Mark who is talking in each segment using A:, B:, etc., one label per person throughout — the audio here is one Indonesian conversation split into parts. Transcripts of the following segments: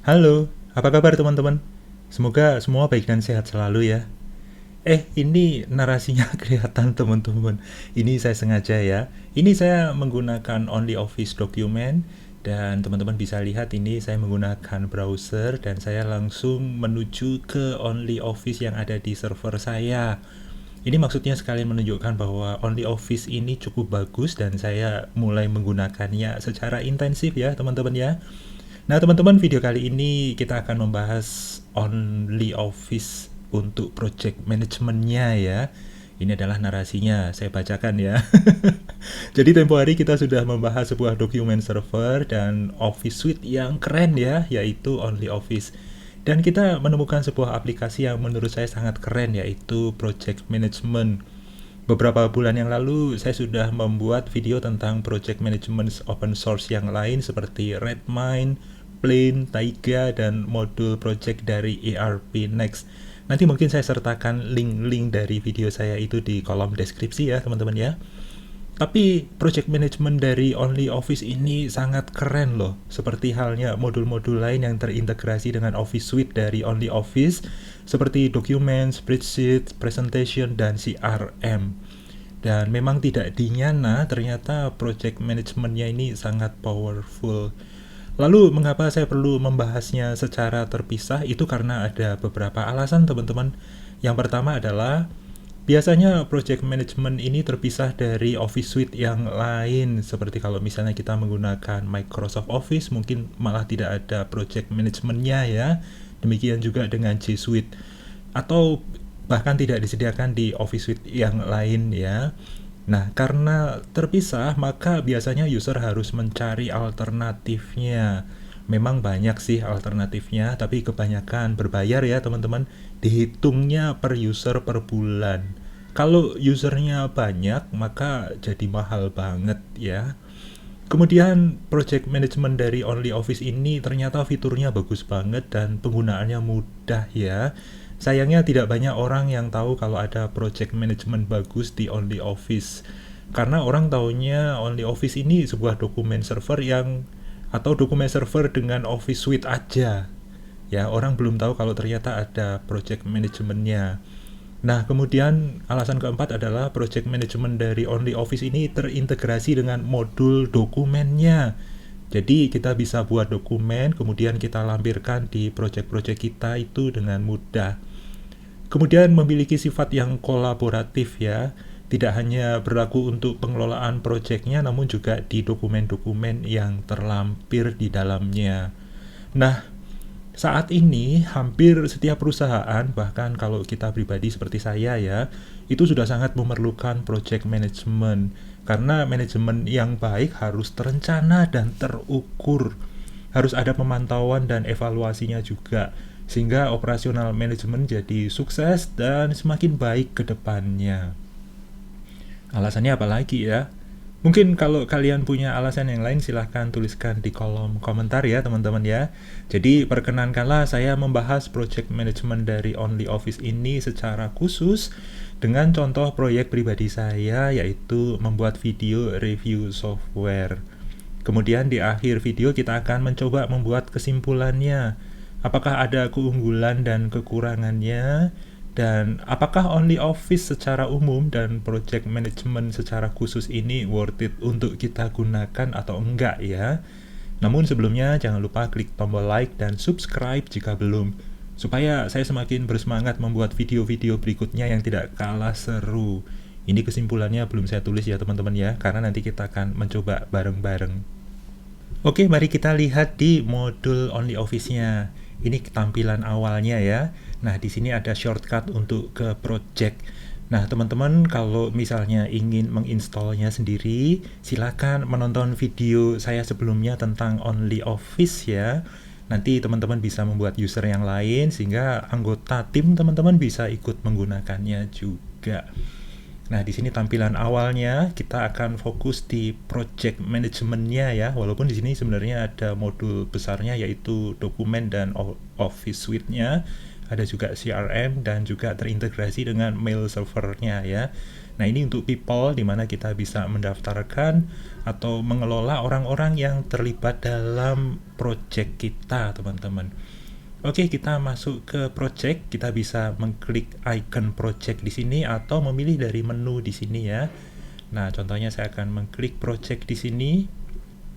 A: Halo, apa kabar teman-teman? Semoga semua baik dan sehat selalu ya. Ini narasinya kelihatan teman-teman. Ini saya sengaja ya. Ini saya menggunakan Only Office Document dan teman-teman bisa lihat ini saya menggunakan browser dan saya langsung menuju ke Only Office yang ada di server saya. Ini maksudnya sekalian menunjukkan bahwa Only Office ini cukup bagus dan saya mulai menggunakannya secara intensif ya teman-teman ya. Nah, teman-teman, video kali ini kita akan membahas Only Office untuk project manajemennya ya. Ini adalah narasinya, saya bacakan ya. Jadi tempo hari kita sudah membahas sebuah dokumen server dan Office Suite yang keren ya, yaitu Only Office. Dan kita menemukan sebuah aplikasi yang menurut saya sangat keren, yaitu Project Management. Beberapa bulan yang lalu, saya sudah membuat video tentang project management open source yang lain seperti Redmine, Plane, Taiga, dan modul project dari ERP Next. Nanti mungkin saya sertakan link-link dari video saya itu di kolom deskripsi ya teman-teman ya. Tapi project management dari Only Office ini sangat keren loh. Seperti halnya modul-modul lain yang terintegrasi dengan Office Suite dari Only Office, seperti document, spreadsheet, presentation, dan CRM. Dan memang tidak dinyana, ternyata project manajemennya ini sangat powerful. Lalu mengapa saya perlu membahasnya secara terpisah? Itu karena ada beberapa alasan teman-teman. Yang pertama adalah biasanya project management ini terpisah dari Office Suite yang lain. Seperti kalau misalnya kita menggunakan Microsoft Office, mungkin malah tidak ada project managementnya ya. Demikian juga dengan G Suite. Atau bahkan tidak disediakan di Office Suite yang lain ya. Nah, karena terpisah, maka biasanya user harus mencari alternatifnya. Memang banyak sih alternatifnya, tapi kebanyakan berbayar ya teman-teman. Dihitungnya per user per bulan. Kalau usernya banyak, maka jadi mahal banget ya. Kemudian project management dari Only Office ini ternyata fiturnya bagus banget dan penggunaannya mudah ya. Sayangnya tidak banyak orang yang tahu kalau ada project management bagus di Only Office. Karena orang taunya Only Office ini sebuah dokumen server yang atau dokumen server dengan Office Suite aja. Ya, orang belum tahu kalau ternyata ada project manajemennya. Nah, kemudian alasan keempat adalah project management dari Only Office ini terintegrasi dengan modul dokumennya. Jadi kita bisa buat dokumen, kemudian kita lampirkan di project-project kita itu dengan mudah. Kemudian memiliki sifat yang kolaboratif ya, tidak hanya berlaku untuk pengelolaan projectnya, namun juga di dokumen-dokumen yang terlampir di dalamnya. Nah, saat ini hampir setiap perusahaan, bahkan kalau kita pribadi seperti saya ya, itu sudah sangat memerlukan project management. Karena manajemen yang baik harus terencana dan terukur. Harus ada pemantauan dan evaluasinya juga. Sehingga operasional manajemen jadi sukses dan semakin baik ke depannya. Alasannya apa lagi ya? Mungkin kalau kalian punya alasan yang lain silahkan tuliskan di kolom komentar ya teman-teman ya. Jadi perkenankanlah saya membahas project management dari Only Office ini secara khusus dengan contoh proyek pribadi saya yaitu membuat video review software. Kemudian di akhir video kita akan mencoba membuat kesimpulannya. Apakah ada keunggulan dan kekurangannya? Dan apakah Only Office secara umum dan project management secara khusus ini worth it untuk kita gunakan atau enggak ya? Namun sebelumnya jangan lupa klik tombol like dan subscribe jika belum, supaya saya semakin bersemangat membuat video-video berikutnya yang tidak kalah seru. Ini kesimpulannya belum saya tulis ya teman-teman ya, karena nanti kita akan mencoba bareng-bareng. Oke, mari kita lihat di modul Only Office-nya. Ini tampilan awalnya ya. Nah, di sini ada shortcut untuk ke project. Nah, teman-teman kalau misalnya ingin menginstalnya sendiri, silakan menonton video saya sebelumnya tentang Only Office ya. Nanti teman-teman bisa membuat user yang lain sehingga anggota tim teman-teman bisa ikut menggunakannya juga. Nah, di sini tampilan awalnya kita akan fokus di project manajemennya ya. Walaupun di sini sebenarnya ada modul besarnya yaitu dokumen dan Office Suite-nya. Ada juga CRM dan juga terintegrasi dengan mail servernya ya. Nah, ini untuk people, di mana kita bisa mendaftarkan atau mengelola orang-orang yang terlibat dalam project kita, teman-teman. Oke, kita masuk ke project. Kita bisa mengklik icon project di sini atau memilih dari menu di sini ya. Nah, contohnya saya akan mengklik project di sini.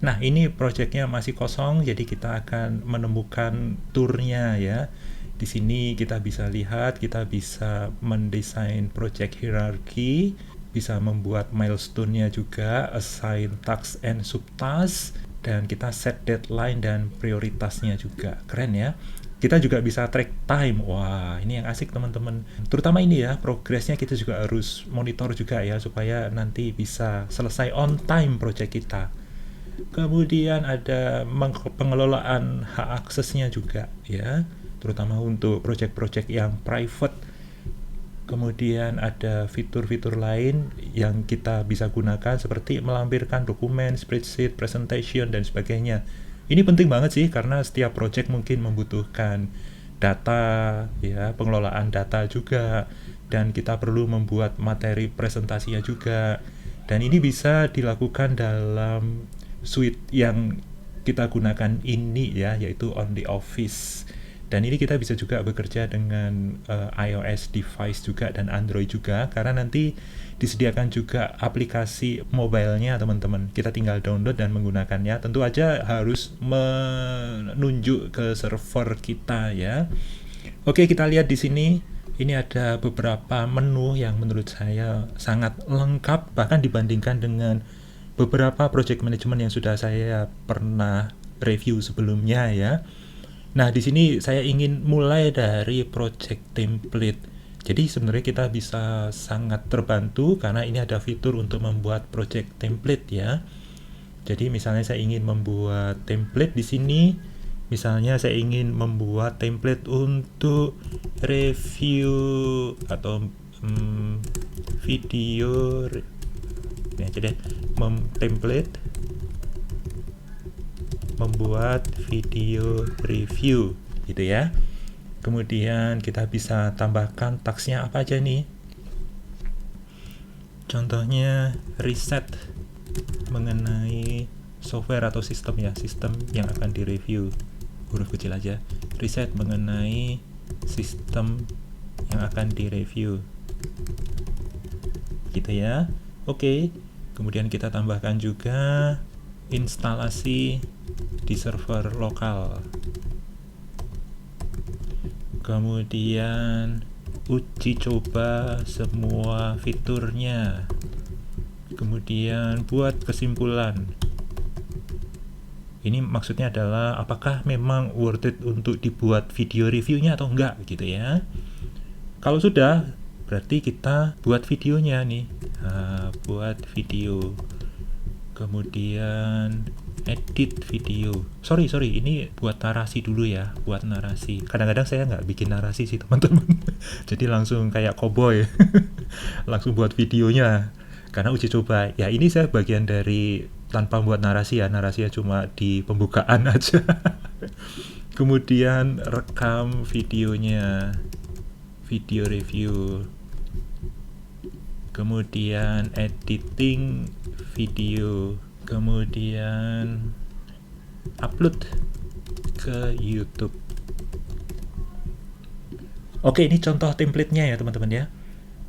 A: Nah, ini projectnya masih kosong, jadi kita akan menemukan tournya ya. Di sini kita bisa lihat, kita bisa mendesain project hierarchy, bisa membuat milestone-nya juga, assign task and subtask, dan kita set deadline dan prioritasnya juga. Keren ya. Kita juga bisa track time. Wah, ini yang asik teman-teman. Terutama ini ya, progresnya kita juga harus monitor juga ya, supaya nanti bisa selesai on time project kita. Kemudian ada pengelolaan hak aksesnya juga ya, terutama untuk project-project yang private. Kemudian ada fitur-fitur lain yang kita bisa gunakan seperti melampirkan dokumen, spreadsheet, presentation, dan sebagainya. Ini penting banget sih karena setiap project mungkin membutuhkan data ya, pengelolaan data juga, dan kita perlu membuat materi presentasinya juga. Dan ini bisa dilakukan dalam suite yang kita gunakan ini ya, yaitu OnlyOffice. Dan ini kita bisa juga bekerja dengan iOS device juga dan Android juga, karena nanti disediakan juga aplikasi mobilenya teman-teman. Kita tinggal download dan menggunakannya. Tentu aja harus menunjuk ke server kita ya. Oke, kita lihat di sini. Ini ada beberapa menu yang menurut saya sangat lengkap, bahkan dibandingkan dengan beberapa project management yang sudah saya pernah review sebelumnya ya. Nah, di sini saya ingin mulai dari project template. Jadi sebenarnya kita bisa sangat terbantu karena ini ada fitur untuk membuat project template ya. Jadi misalnya saya ingin membuat template di sini. Misalnya saya ingin membuat template untuk review atau video ini aja deh, template membuat video review gitu ya. Kemudian kita bisa tambahkan tasknya apa aja nih. Contohnya riset mengenai software atau sistem ya, sistem yang akan direview, huruf kecil aja, riset mengenai sistem yang akan direview gitu ya. Oke, kemudian kita tambahkan juga instalasi di server lokal. Kemudian uji coba semua fiturnya. Kemudian buat kesimpulan. Ini maksudnya adalah apakah memang worth it untuk dibuat video reviewnya atau enggak gitu ya. Kalau sudah, berarti kita buat videonya nih. Nah, buat video. Kemudian edit video. Sorry, ini buat narasi dulu ya, buat narasi. Kadang-kadang saya nggak bikin narasi sih teman-teman. Jadi langsung kayak cowboy. Langsung buat videonya. Karena uji coba. Ya ini saya bagian dari tanpa buat narasi ya, narasinya cuma di pembukaan aja. Kemudian rekam videonya, video review. Kemudian editing video, kemudian upload ke YouTube. Oke, ini contoh template-nya ya teman-teman ya.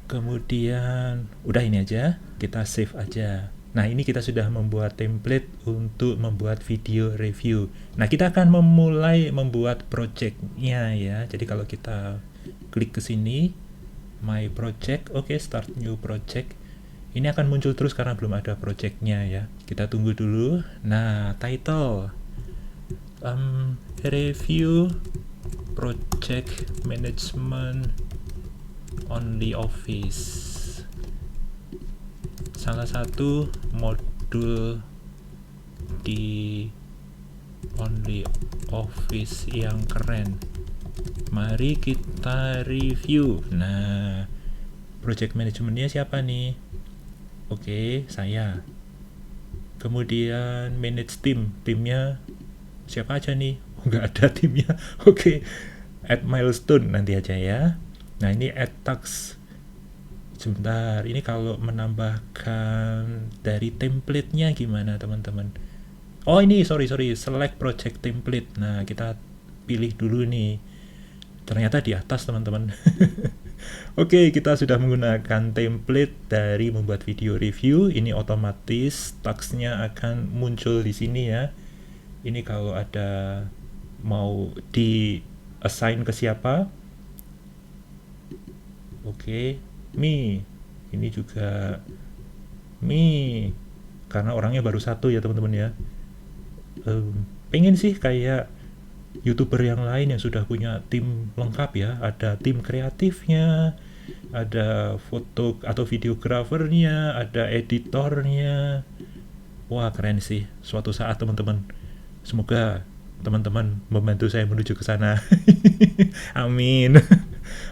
A: Kemudian udah ini aja, kita save aja. Nah, ini kita sudah membuat template untuk membuat video review. Nah, kita akan memulai membuat project-nya ya. Jadi kalau kita klik ke sini, My Project, oke, Start New Project. Ini akan muncul terus karena belum ada project-nya ya. Kita tunggu dulu. Nah, title review project management OnlyOffice. Salah satu modul di OnlyOffice yang keren. Mari kita review. Nah, project manajemennya siapa nih? Oke, saya. Kemudian manage tim. Timnya siapa aja nih? Nggak ada timnya. Oke, add milestone nanti aja ya. Nah, ini add task. Sebentar, ini kalau menambahkan dari template-nya gimana teman-teman? Oh ini, sorry, select project template. Nah, kita pilih dulu nih. Ternyata di atas teman-teman. Oke, kita sudah menggunakan template dari membuat video review. Ini otomatis teksnya akan muncul di sini ya. Ini kalau ada mau di assign ke siapa. Oke, me. Ini juga me. Karena orangnya baru satu ya teman-teman ya. Pengen sih kayak YouTuber yang lain yang sudah punya tim lengkap ya, ada tim kreatifnya, ada foto atau videografernya, ada editornya. Wah, keren sih. Suatu saat teman-teman, semoga teman-teman membantu saya menuju ke sana. Amin.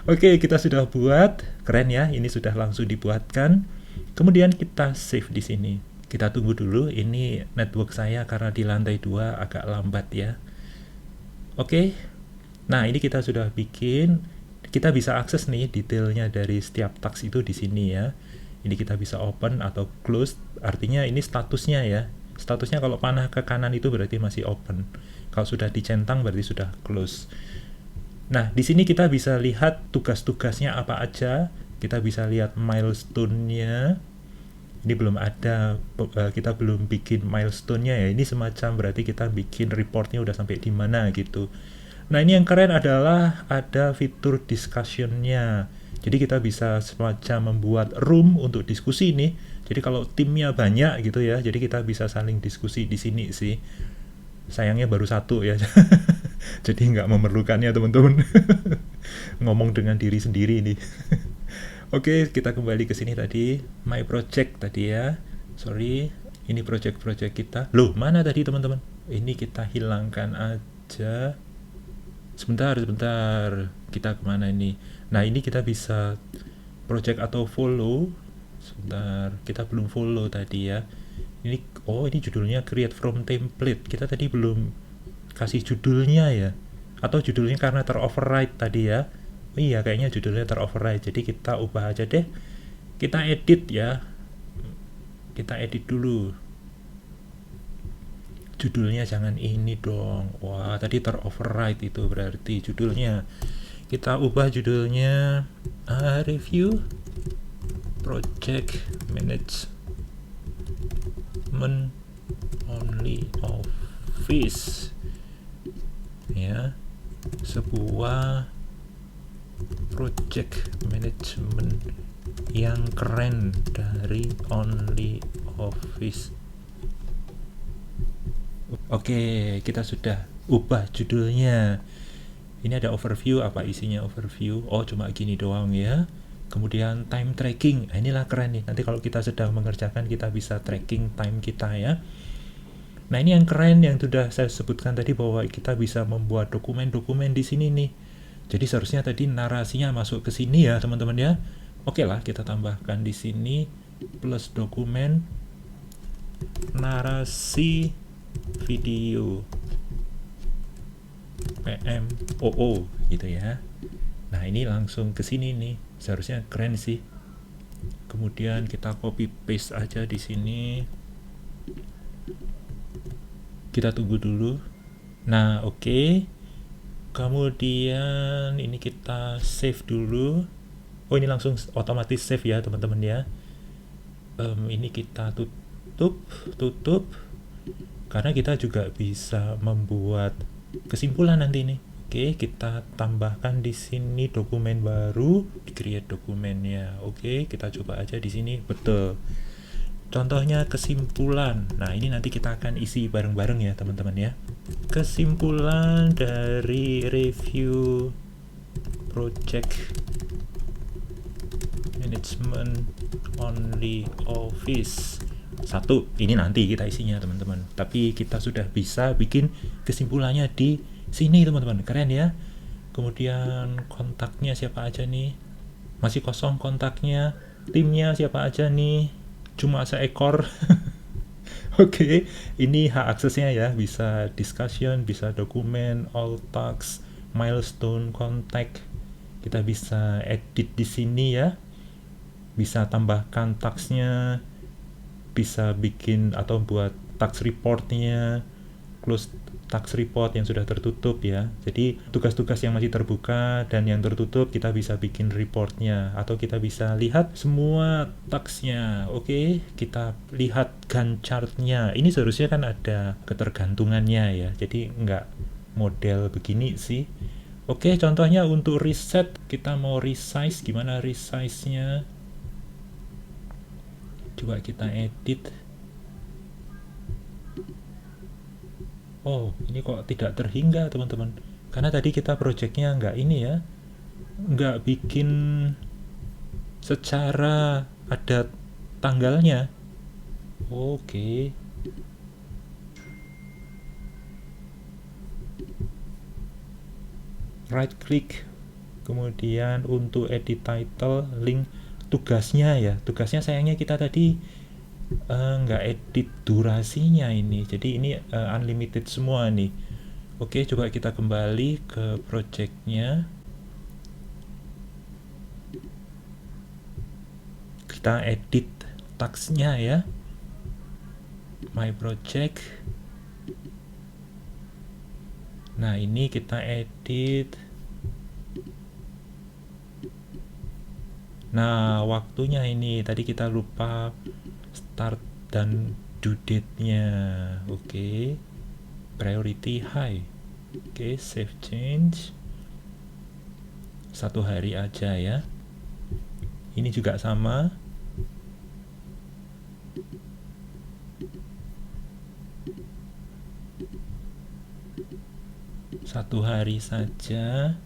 A: Oke, kita sudah buat. Keren ya, ini sudah langsung dibuatkan. Kemudian kita save di sini. Kita tunggu dulu, ini network saya karena di lantai 2 agak lambat ya. Oke, nah ini kita sudah bikin, kita bisa akses nih detailnya dari setiap task itu di sini ya. Ini kita bisa open atau close, artinya ini statusnya ya. Statusnya kalau panah ke kanan itu berarti masih open. Kalau sudah dicentang berarti sudah close. Nah, di sini kita bisa lihat tugas-tugasnya apa aja. Kita bisa lihat milestone-nya. Ini belum ada, kita belum bikin milestone-nya ya. Ini semacam berarti kita bikin reportnya udah sampai di mana gitu. Nah, ini yang keren adalah ada fitur discussion-nya. Jadi kita bisa semacam membuat room untuk diskusi nih. Jadi kalau timnya banyak gitu ya, jadi kita bisa saling diskusi di sini sih. Sayangnya baru satu ya. Jadi nggak memerlukannya teman-teman. Ngomong dengan diri sendiri nih. Oke, kita kembali ke sini tadi. My project tadi ya. Sorry, ini project-project kita. Loh, mana tadi teman-teman? Ini kita hilangkan aja. Sebentar. Kita kemana ini? Nah, ini kita bisa project atau follow. Sebentar, kita belum follow tadi ya. Ini, ini judulnya create from template. Kita tadi belum kasih judulnya ya. Atau judulnya karena teroverride tadi ya. Iya, kayaknya judulnya teroverride. Jadi kita ubah aja deh. Kita edit ya. Kita edit dulu. Judulnya jangan ini dong. Wah, tadi teroverride itu berarti judulnya. Kita ubah judulnya review project management only office. Ya. Sebuah project management yang keren dari Only Office. Oke, kita sudah ubah judulnya. Ini ada overview, apa isinya overview? Oh, cuma gini doang ya. Kemudian time tracking. Nah, inilah keren nih. Nanti kalau kita sedang mengerjakan, kita bisa tracking time kita ya. Nah, ini yang keren yang sudah saya sebutkan tadi bahwa kita bisa membuat dokumen-dokumen di sini nih. Jadi seharusnya tadi narasinya masuk ke sini ya teman-teman ya. Oke lah, kita tambahkan di sini plus dokumen narasi video PMOO gitu ya. Nah, ini langsung ke sini nih. Seharusnya keren sih. Kemudian kita copy paste aja di sini. Kita tunggu dulu. Nah, oke. Kemudian ini kita save dulu. Oh, ini langsung otomatis save ya teman-teman ya. Ini kita tutup karena kita juga bisa membuat kesimpulan nanti nih. Oke, kita tambahkan di sini dokumen baru, create dokumennya. Oke, kita coba aja di sini. Betul. Contohnya kesimpulan. Nah, ini nanti kita akan isi bareng-bareng ya teman-teman ya. Kesimpulan dari review project management only office. Satu, ini nanti kita isinya teman-teman. Tapi kita sudah bisa bikin kesimpulannya di sini teman-teman. Keren ya. Kemudian kontaknya siapa aja nih? Masih kosong kontaknya. Timnya siapa aja nih? Cuma seekor. Oke, ini hak aksesnya ya, bisa discussion, bisa dokumen, all tasks, milestone, contact. Kita bisa edit di sini ya. bisa tambahkan tagsnya, bisa bikin atau buat tax reportnya, close tax report yang sudah tertutup ya. Jadi tugas-tugas yang masih terbuka dan yang tertutup kita bisa bikin reportnya, atau kita bisa lihat semua taxnya. Oke, kita lihat Gantt chartnya. Ini seharusnya kan ada ketergantungannya ya, jadi nggak model begini sih. Oke, contohnya untuk reset, kita mau resize, gimana resize-nya? Coba kita edit. Oh, ini kok tidak terhingga teman-teman. Karena tadi kita projectnya nggak ini ya, nggak bikin secara ada tanggalnya. Oke. Right click, kemudian untuk edit title, link, tugasnya ya. Tugasnya sayangnya kita tadi nggak edit durasinya ini, jadi ini unlimited semua nih. Oke, coba kita kembali ke projectnya, kita edit tagsnya ya, my project. Nah, ini kita edit. Nah, waktunya ini tadi kita lupa start dan due date-nya. Oke. Priority high. Oke, save change. 1 hari aja ya. Ini juga sama. Satu hari saja.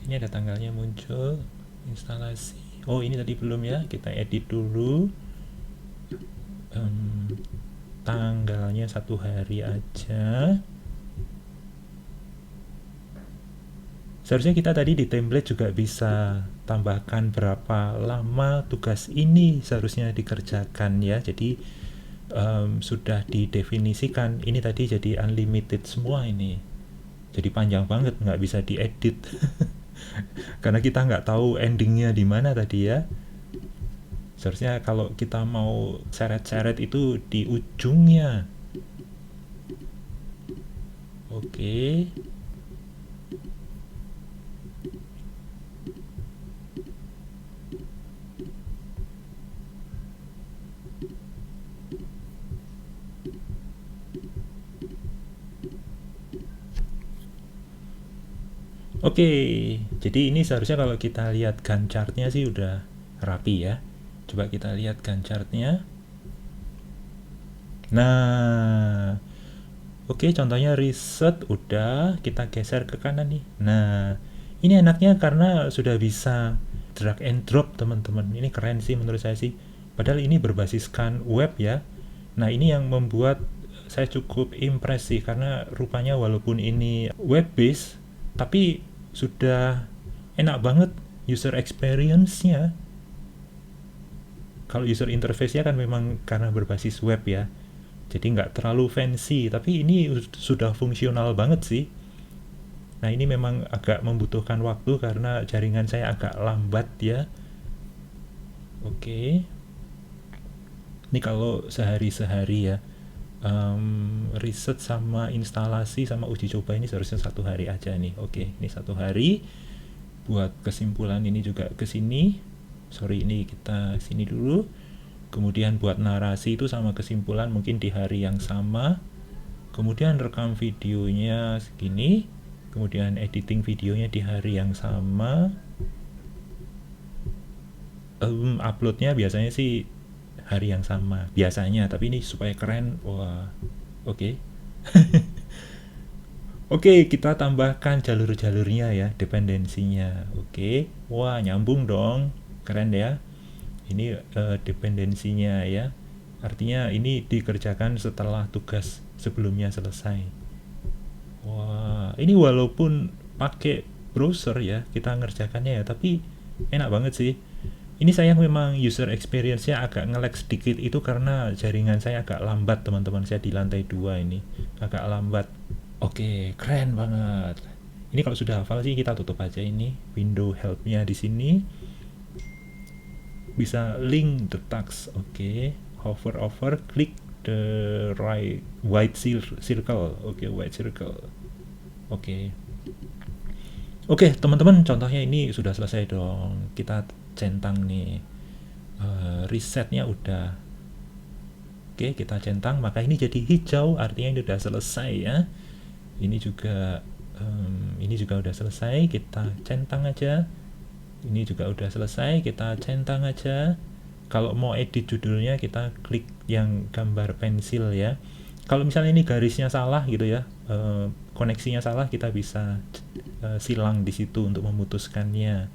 A: Ini ada tanggalnya muncul, instalasi. Oh, ini tadi belum ya, kita edit dulu. Tanggalnya 1 hari aja. Seharusnya kita tadi di template juga bisa tambahkan berapa lama tugas ini seharusnya dikerjakan ya. Jadi sudah didefinisikan. Ini tadi jadi unlimited semua ini. Jadi panjang banget, nggak bisa diedit. Karena kita nggak tahu endingnya di mana tadi ya. Seharusnya kalau kita mau seret-seret itu di ujungnya. Oke. Oke, jadi ini seharusnya kalau kita lihat Gantt chart-nya sih udah rapi ya. Coba kita lihat Gantt chart-nya. Nah, oke, contohnya reset udah, kita geser ke kanan nih. Nah, ini enaknya karena sudah bisa drag and drop teman-teman. Ini keren sih menurut saya sih. Padahal ini berbasiskan web ya. Nah, ini yang membuat saya cukup impress sih, karena rupanya walaupun ini web based, tapi sudah enak banget user experience-nya. Kalau user interface-nya kan memang karena berbasis web ya, jadi nggak terlalu fancy, tapi ini sudah fungsional banget sih. Nah, ini memang agak membutuhkan waktu karena jaringan saya agak lambat ya. Oke. Ini kalau sehari-sehari ya, riset sama instalasi sama uji coba ini seharusnya 1 hari aja nih. Oke, ini 1 hari. Buat kesimpulan ini juga ke sini. Sorry, ini kita sini dulu. Kemudian buat narasi itu sama kesimpulan mungkin di hari yang sama. Kemudian rekam videonya segini. Kemudian editing videonya di hari yang sama. Uploadnya biasanya sih hari yang sama biasanya, tapi ini supaya keren. Wah, oke. Oke, kita tambahkan jalur-jalurnya ya, dependensinya. Oke, wah nyambung dong, keren ya. Ini dependensinya ya, artinya ini dikerjakan setelah tugas sebelumnya selesai. Wah, ini walaupun pakai browser ya kita ngerjakannya ya, tapi enak banget sih. Ini sayang memang user experience-nya agak nge-lag sedikit, itu karena jaringan saya agak lambat teman-teman. Saya di lantai 2 ini agak lambat. Oke, keren banget. Ini kalau sudah hafal sih kita tutup aja ini window help-nya di sini. Bisa link the text. Oke. Hover over, klik the right white circle. Oke, white circle. Oke. Oke, teman-teman, contohnya ini sudah selesai dong. Kita centang nih. Resetnya udah. Oke, kita centang, maka ini jadi hijau, artinya ini udah selesai ya. Ini juga udah selesai, kita centang aja. Ini juga udah selesai, kita centang aja. Kalau mau edit judulnya, kita klik yang gambar pensil ya. Kalau misalnya ini garisnya salah gitu ya, koneksinya salah, kita bisa silang di situ untuk memutuskannya.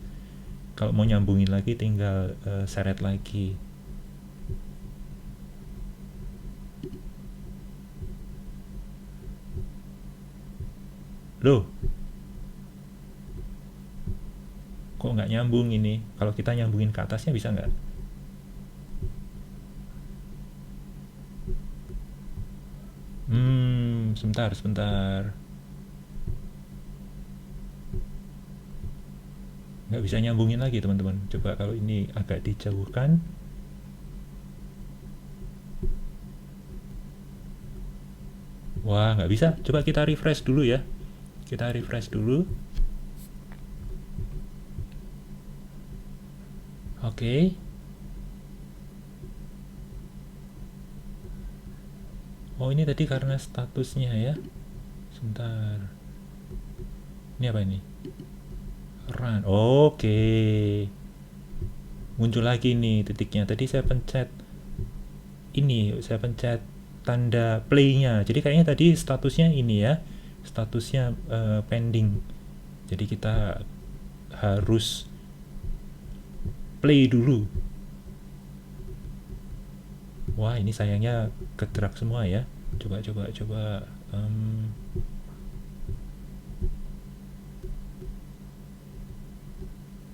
A: Kalau mau nyambungin lagi, tinggal seret lagi. Loh, kok nggak nyambung ini? Kalau kita nyambungin ke atasnya bisa nggak? Sebentar. Nggak bisa nyambungin lagi teman-teman. Coba kalau ini agak dijauhkan. Wah, nggak bisa. Coba kita refresh dulu ya. Kita refresh dulu. Oke. Oh, ini tadi karena statusnya ya. Sebentar. Ini apa ini? Run. Oke. Muncul lagi nih titiknya. Tadi saya pencet tanda play-nya. Jadi kayaknya tadi statusnya ini ya. Statusnya pending. Jadi kita harus play dulu. Wah, ini sayangnya kegerak semua ya. Coba.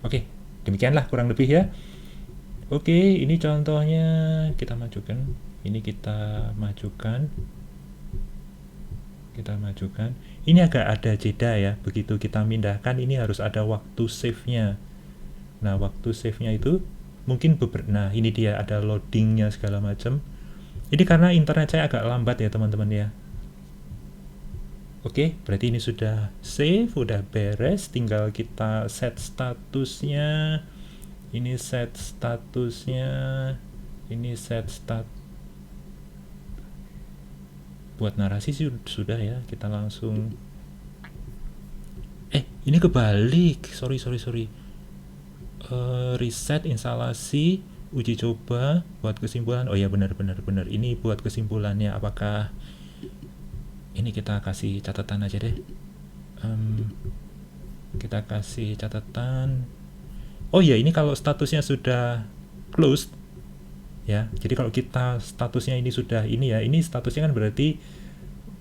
A: Oke, demikianlah kurang lebih ya. Oke, ini contohnya kita majukan. Ini kita majukan. Ini agak ada jeda ya. Begitu kita pindahkan, ini harus ada waktu save-nya. Nah, waktu save-nya itu mungkin nah ini dia ada loadingnya segala macam. Ini karena internet saya agak lambat ya teman-teman ya. Oke, berarti ini sudah save, udah beres. Tinggal kita set statusnya. Ini set buat narasi sih sudah ya. Kita langsung ini kebalik. Sorry. Reset instalasi, uji coba buat kesimpulan. Oh ya, benar. Ini buat kesimpulannya. Apakah ini kita kasih catatan aja deh. Kita kasih catatan. Oh ya, ini kalau statusnya sudah closed ya. Jadi kalau kita statusnya ini sudah ini ya, ini statusnya kan berarti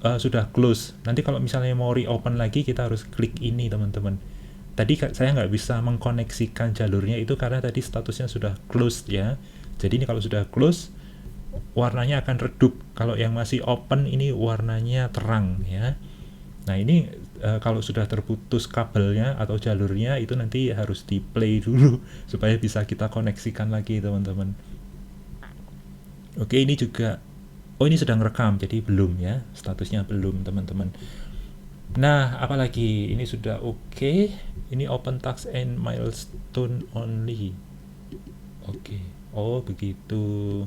A: sudah close. Nanti kalau misalnya mau reopen lagi, kita harus klik ini teman-teman. Tadi saya nggak bisa mengkoneksikan jalurnya itu karena tadi statusnya sudah closed ya. Jadi ini kalau sudah close, warnanya akan redup. Kalau yang masih open ini warnanya terang ya. Nah ini kalau sudah terputus kabelnya atau jalurnya, itu nanti harus di play dulu supaya bisa kita koneksikan lagi teman-teman. Oke, ini juga, oh ini sedang rekam, jadi belum ya, statusnya belum teman-teman. Nah, apalagi ini sudah oke. Ini open task and milestone only. Oke. Oh, begitu.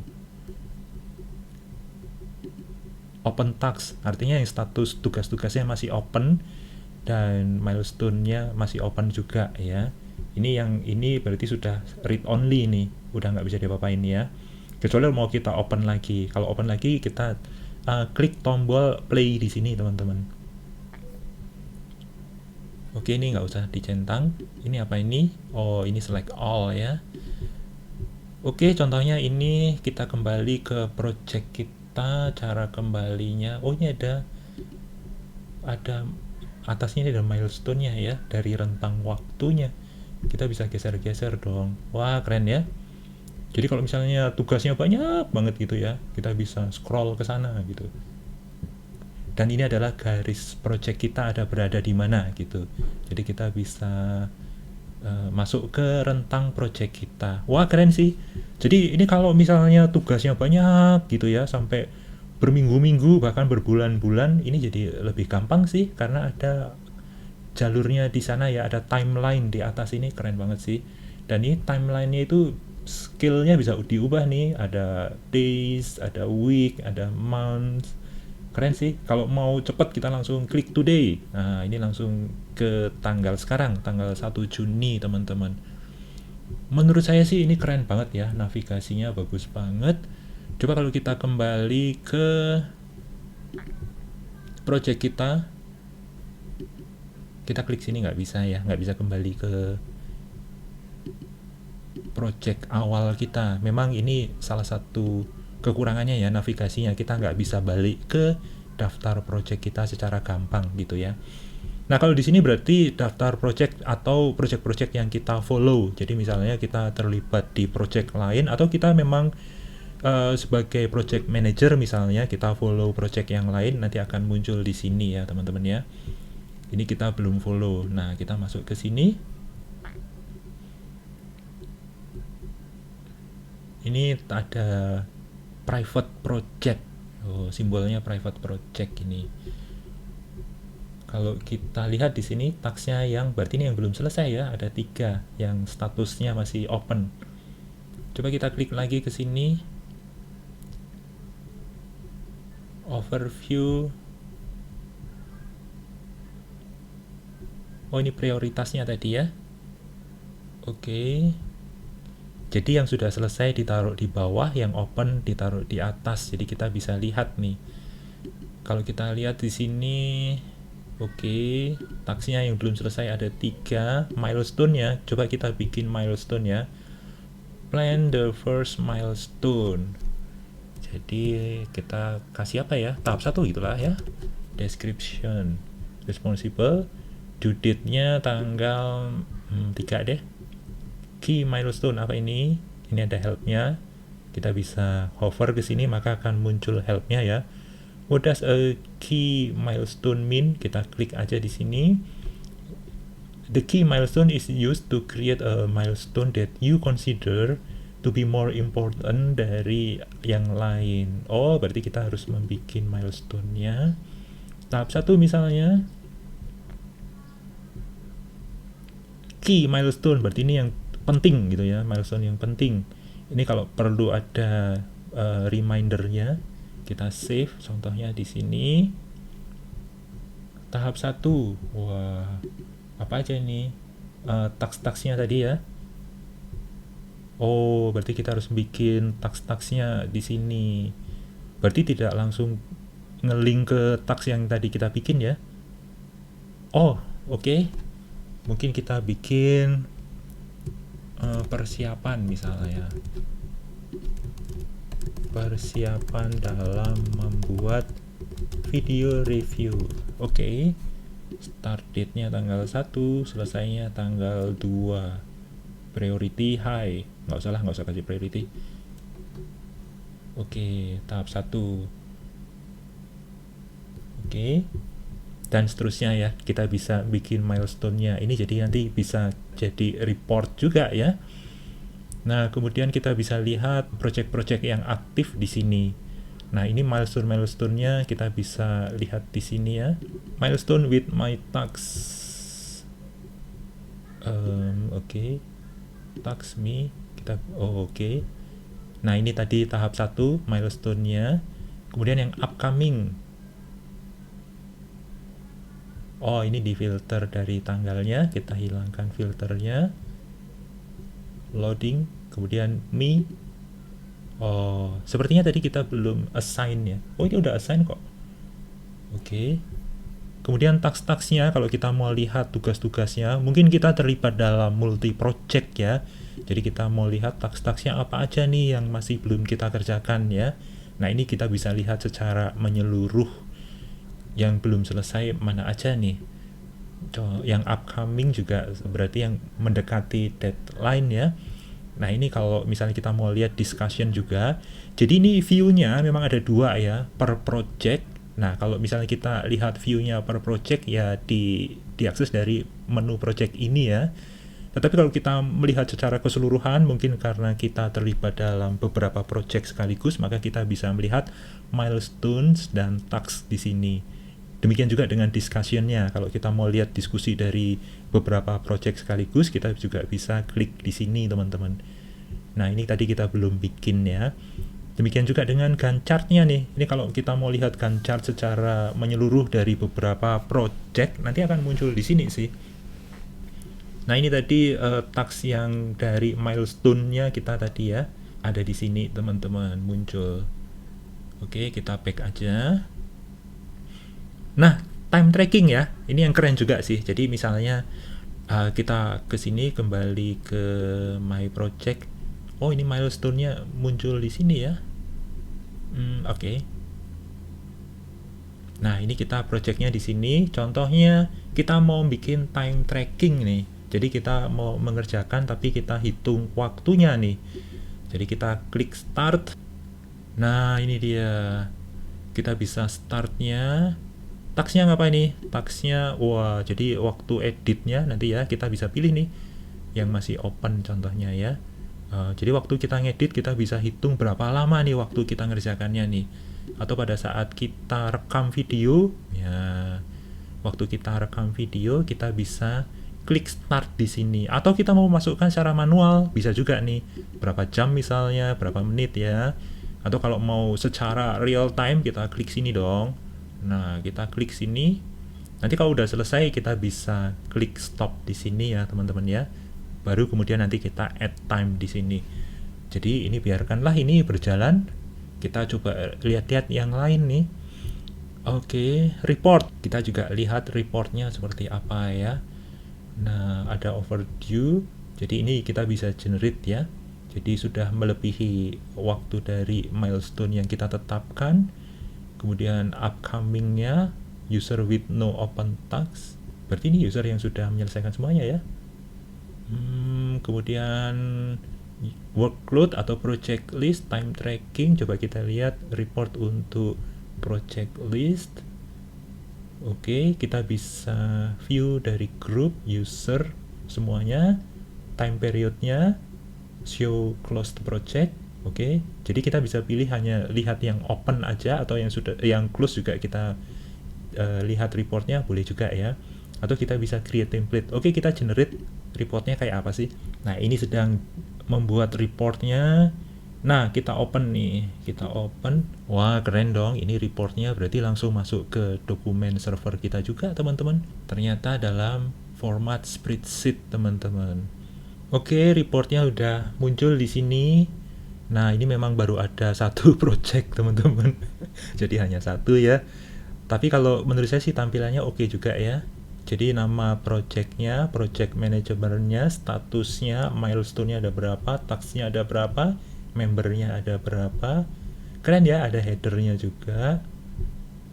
A: Open task artinya yang status tugas-tugasnya masih open dan milestone-nya masih open juga ya. Ini berarti sudah read only nih, udah nggak bisa diapa-apain ya. Kecuali mau kita open lagi. Kalau open lagi kita klik tombol play di sini teman-teman. Oke, ini nggak usah dicentang. Ini apa ini? Oh, ini select all ya. Oke, contohnya ini kita kembali ke project kita. Cara kembalinya, oh ini ada atasnya ini ada milestone-nya ya, dari rentang waktunya. Kita bisa geser-geser dong. Wah, keren ya. Jadi kalau misalnya tugasnya banyak banget gitu ya, kita bisa scroll ke sana gitu. dan ini adalah garis project kita ada berada di mana gitu. Jadi kita bisa masuk ke rentang project kita. Wah, keren sih. Jadi ini kalau misalnya tugasnya banyak gitu ya, sampai berminggu-minggu bahkan berbulan-bulan, ini jadi lebih gampang sih karena ada jalurnya di sana ya, ada timeline di atas. Ini keren banget sih. Dan ini timelinenya itu skillnya bisa diubah nih, ada days, ada week, ada month. Keren sih. Kalau mau cepet kita langsung klik today. Nah, ini langsung ke tanggal sekarang, tanggal 1 Juni teman-teman. Menurut saya sih ini keren banget ya, navigasinya bagus banget. Coba kalau kita kembali ke project kita klik sini nggak bisa ya, nggak bisa kembali ke project awal kita. Memang ini salah satu kekurangannya ya, navigasinya. Kita nggak bisa balik ke daftar project kita secara gampang gitu ya. Nah, kalau di sini berarti daftar project atau project-project yang kita follow. Jadi misalnya kita terlibat di project lain atau kita memang sebagai project manager misalnya kita follow project yang lain, nanti akan muncul di sini ya teman-teman ya. Ini kita belum follow. Nah, kita masuk ke sini. Ini ada private project. Oh, simbolnya private project ini. Kalau kita lihat di sini tasknya yang berarti ini yang belum selesai ya, ada 3 yang statusnya masih open. Coba kita klik lagi ke sini, overview. Oh, ini prioritasnya tadi ya. Oke. Jadi yang sudah selesai ditaruh di bawah, yang open ditaruh di atas. Jadi kita bisa lihat nih. Kalau kita lihat di sini, oke, tasknya yang belum selesai ada 3, milestone-nya. Coba kita bikin milestone ya. Plan the first milestone. Jadi kita kasih apa ya? Tahap 1 gitulah ya. Description, responsible, due date-nya tanggal 3 deh. Key milestone apa ini? Ini ada help-nya. Kita bisa hover ke sini maka akan muncul help-nya ya. What does a key milestone mean? Kita klik aja di sini. The key milestone is used to create a milestone that you consider to be more important dari yang lain. Oh, berarti kita harus membuat milestone-nya. Tahap 1 misalnya. Key milestone, berarti ini yang penting gitu ya, milestone yang penting. Ini kalau perlu ada reminder-nya, kita save contohnya di sini. Tahap 1. Wah, apa aja ini? Task-tasknya tadi ya. Oh, berarti kita harus bikin task-tasknya di sini. Berarti tidak langsung nge-link ke task yang tadi kita bikin ya. Oh, oke. Mungkin kita bikin persiapan misalnya, persiapan dalam membuat video review. Oke. Start date-nya tanggal 1, selesainya tanggal 2. Priority high. Nggak usah kasih priority. Oke, tahap 1. Oke. Dan seterusnya ya, kita bisa bikin milestone-nya. Ini jadi nanti bisa jadi report juga ya. Nah, kemudian kita bisa lihat project-project yang aktif di sini. Nah, ini milestone-nya kita bisa lihat di sini ya. Milestone with my tasks. Oke. Task me. Oke. Nah, ini tadi tahap 1 milestone-nya. Kemudian yang upcoming. Oh, ini di filter dari tanggalnya, kita hilangkan filternya. Loading, kemudian me. Oh, sepertinya tadi kita belum assign ya. Oh, ini udah assign kok. Oke. Kemudian task-tasknya, kalau kita mau lihat tugas-tugasnya, mungkin kita terlibat dalam multi project ya. Jadi kita mau lihat task-tasknya apa aja nih yang masih belum kita kerjakan ya. Nah, ini kita bisa lihat secara menyeluruh. Yang belum selesai mana aja nih. Yang upcoming juga berarti yang mendekati deadline ya. Nah, ini kalau misalnya kita mau lihat discussion juga. Jadi ini view-nya memang ada 2 ya, per project. Nah, kalau misalnya kita lihat view-nya per project ya diakses dari menu project ini ya. Tetapi kalau kita melihat secara keseluruhan, mungkin karena kita terlibat dalam beberapa project sekaligus, maka kita bisa melihat milestones dan tasks di sini. Demikian juga dengan discussion-nya. Kalau kita mau lihat diskusi dari beberapa project sekaligus, kita juga bisa klik di sini, teman-teman. Nah, ini tadi kita belum bikin ya. Demikian juga dengan Gantt chart-nya nih. Ini kalau kita mau lihat Gantt chart secara menyeluruh dari beberapa project, nanti akan muncul di sini sih. Nah, ini tadi task yang dari milestone-nya kita tadi ya, ada di sini teman-teman muncul. Oke, kita back aja. Nah, time tracking ya, ini yang keren juga sih. Jadi misalnya kita ke sini kembali ke my project. Oh, ini milestone-nya muncul di sini ya. Oke. Nah, ini kita projectnya di sini. Contohnya kita mau bikin time tracking nih. Jadi kita mau mengerjakan tapi kita hitung waktunya nih. Jadi kita klik start. Nah, ini dia. Kita bisa startnya. Tasknya apa ini? Tasknya, wah, jadi waktu editnya nanti ya kita bisa pilih nih yang masih open contohnya ya. Jadi waktu kita ngedit kita bisa hitung berapa lama nih waktu kita ngerjakannya nih. Atau pada saat kita rekam video, ya waktu kita rekam video kita bisa klik start di sini. Atau kita mau masukkan secara manual bisa juga nih. Berapa jam misalnya, berapa menit ya. Atau kalau mau secara real time kita klik sini dong. Nah, kita klik sini. Nanti kalau udah selesai kita bisa klik stop di sini ya, teman-teman ya. Baru kemudian nanti kita add time di sini. Jadi ini biarkanlah ini berjalan. Kita coba lihat-lihat yang lain nih. Oke, report. Kita juga lihat reportnya seperti apa ya. Nah, ada overdue. Jadi ini kita bisa generate ya. Jadi sudah melebihi waktu dari milestone yang kita tetapkan. Kemudian upcoming-nya user with no open task. Berarti ini user yang sudah menyelesaikan semuanya ya. Kemudian workload atau project list, time tracking, coba kita lihat report untuk project list. Oke, kita bisa view dari group, user, semuanya, time periodnya, show closed project. Oke, jadi kita bisa pilih hanya lihat yang open aja atau yang close juga kita lihat reportnya boleh juga ya. Atau kita bisa create template. Oke, kita generate reportnya kayak apa sih? Nah, ini sedang membuat reportnya. Nah, kita open nih. Kita open. Wah, keren dong. Ini reportnya berarti langsung masuk ke dokumen server kita juga, teman-teman. Ternyata dalam format spreadsheet, teman-teman. Oke, reportnya udah muncul di sini. Nah, ini memang baru ada satu project, teman-teman. Jadi hanya satu ya. Tapi kalau menurut saya sih tampilannya oke juga ya. Jadi nama projectnya, project manajemennya, statusnya, milestone-nya ada berapa, task-nya ada berapa, membernya ada berapa. Keren ya, ada header-nya juga.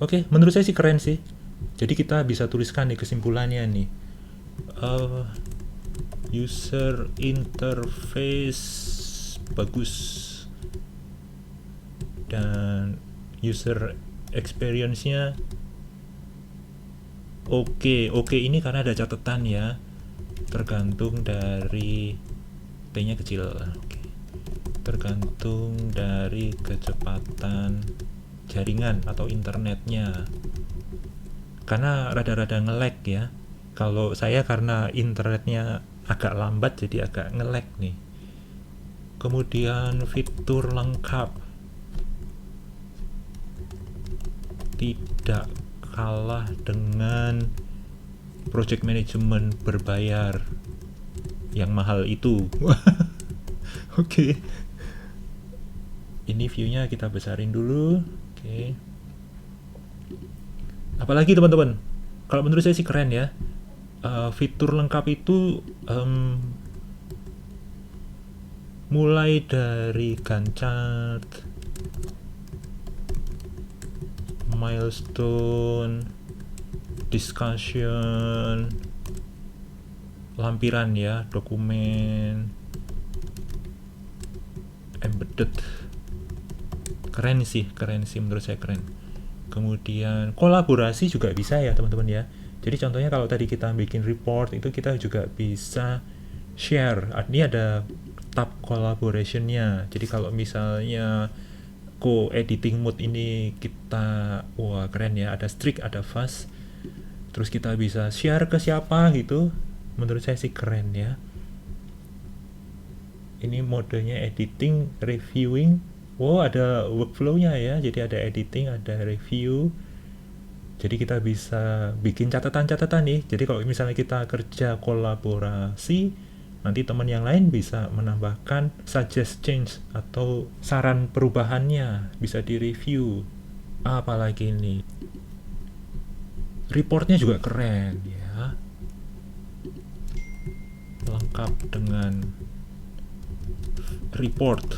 A: Oke, menurut saya sih keren sih. Jadi kita bisa tuliskan nih kesimpulannya nih. User interface bagus. Dan user experience-nya Oke, ini karena ada catatan ya. Tergantung dari T-nya kecil. Oke. Tergantung dari kecepatan jaringan atau internetnya. Karena rada-rada nge-lag ya. Kalau saya karena internetnya agak lambat jadi agak nge-lag nih. Kemudian fitur lengkap. Tidak kalah dengan project management berbayar yang mahal itu. Oke. Ini view-nya kita besarin dulu. Oke. Apalagi teman-teman, kalau menurut saya sih keren ya. Fitur lengkap itu mulai dari Gantt chart, milestone, discussion, lampiran ya, dokumen, embedded. Keren sih menurut saya keren. Kemudian kolaborasi juga bisa ya teman-teman ya. Jadi contohnya kalau tadi kita bikin report itu kita juga bisa share. Ini ada tab collaboration-nya. Jadi kalau misalnya co-editing mode ini kita, wah keren ya, ada strict, ada fast. Terus kita bisa share ke siapa gitu. Menurut saya sih keren ya. Ini modenya editing, reviewing. Wow, ada workflow-nya ya. Jadi ada editing, ada review. Jadi kita bisa bikin catatan-catatan nih. Jadi kalau misalnya kita kerja kolaborasi, nanti teman yang lain bisa menambahkan suggest change atau saran perubahannya, bisa direview. Apalagi ini, reportnya juga keren ya, lengkap dengan report,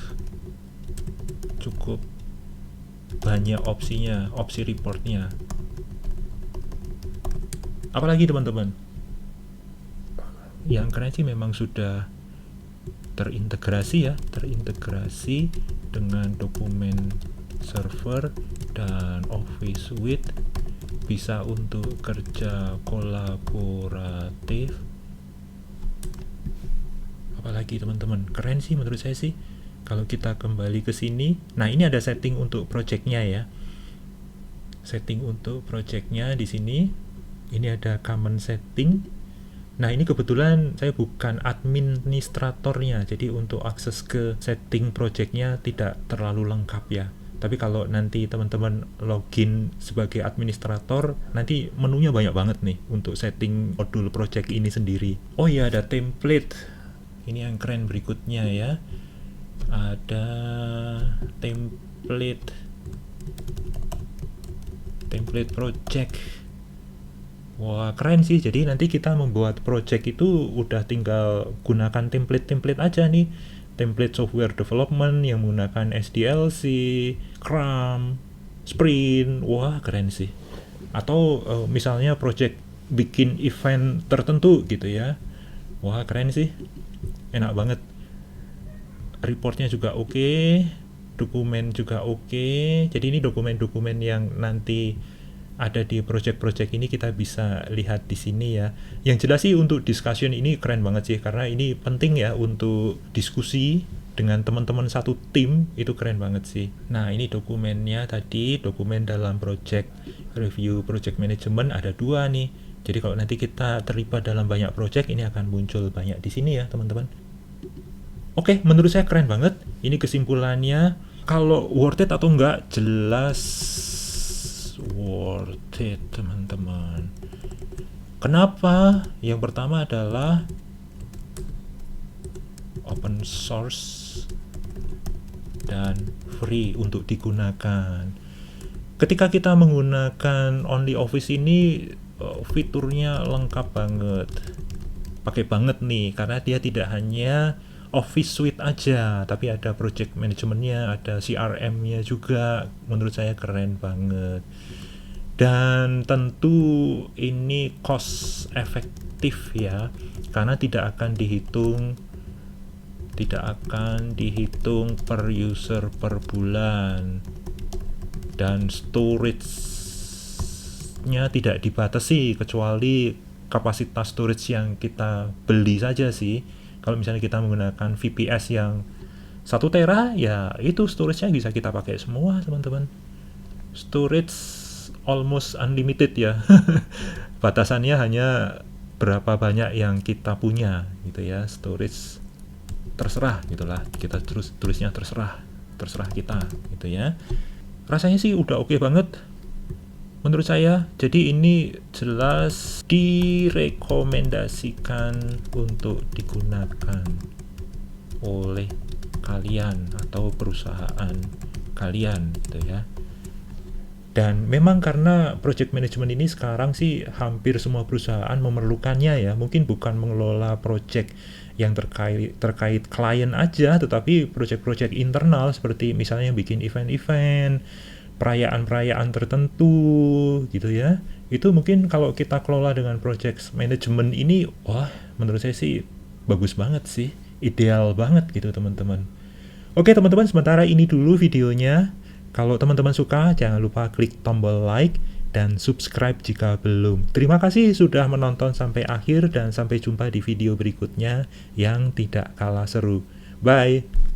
A: cukup banyak opsinya, opsi reportnya. Apalagi teman-teman, yang keren sih memang sudah terintegrasi ya, terintegrasi dengan dokumen server dan Office Suite, bisa untuk kerja kolaboratif. Apalagi teman-teman, keren sih menurut saya sih. Kalau kita kembali ke sini, nah ini ada setting untuk projectnya ya. Setting untuk projectnya di sini. Ini ada common setting. Nah ini kebetulan saya bukan administratornya, jadi untuk akses ke setting projectnya tidak terlalu lengkap ya. Tapi kalau nanti teman-teman login sebagai administrator, nanti menunya banyak banget nih untuk setting modul project ini sendiri. Oh iya, ada template. Ini yang keren berikutnya ya. Ada template project. Wah keren sih, jadi nanti kita membuat project itu udah tinggal gunakan template-template aja nih. Template software development yang menggunakan SDLC, Scrum, Sprint, wah keren sih. Atau misalnya project bikin event tertentu gitu ya. Wah keren sih, enak banget. Reportnya juga oke, dokumen juga oke. Jadi ini dokumen-dokumen yang nanti ada di project-project ini kita bisa lihat di sini ya. Yang jelas sih untuk discussion ini keren banget sih, karena ini penting ya untuk diskusi dengan teman-teman satu tim, itu keren banget sih. Nah ini dokumennya tadi, dokumen dalam project review, project management ada 2 nih. Jadi kalau nanti kita terlibat dalam banyak project, ini akan muncul banyak di sini ya teman-teman. Oke, menurut saya keren banget. Ini kesimpulannya. Kalau worth it atau enggak, jelas worth it teman-teman. Kenapa? Yang pertama adalah open source dan free untuk digunakan. Ketika kita menggunakan OnlyOffice ini, fiturnya lengkap banget. Pakai banget nih, karena dia tidak hanya Office Suite aja, tapi ada project manajemennya, ada CRM-nya juga. Menurut saya keren banget. Dan tentu ini cost efektif ya, karena tidak akan dihitung per user per bulan. Dan storage-nya tidak dibatasi kecuali kapasitas storage yang kita beli saja sih. Kalau misalnya kita menggunakan VPS yang 1 tera, ya itu storage-nya bisa kita pakai semua teman-teman. Storage almost unlimited ya. Batasannya hanya berapa banyak yang kita punya gitu ya. Storage terserah gitulah, kita tulisnya terserah kita gitu ya. Rasanya sih udah oke banget menurut saya. Jadi ini jelas direkomendasikan untuk digunakan oleh kalian atau perusahaan kalian gitu ya. Dan memang karena project management ini sekarang sih hampir semua perusahaan memerlukannya ya. Mungkin bukan mengelola project yang terkait klien aja, tetapi project-project internal seperti misalnya bikin event-event, perayaan-perayaan tertentu gitu ya. Itu mungkin kalau kita kelola dengan project management ini, wah menurut saya sih bagus banget sih, ideal banget gitu teman-teman. Oke teman-teman, sementara ini dulu videonya. Kalau teman-teman suka, jangan lupa klik tombol like dan subscribe jika belum. Terima kasih sudah menonton sampai akhir dan sampai jumpa di video berikutnya yang tidak kalah seru. Bye!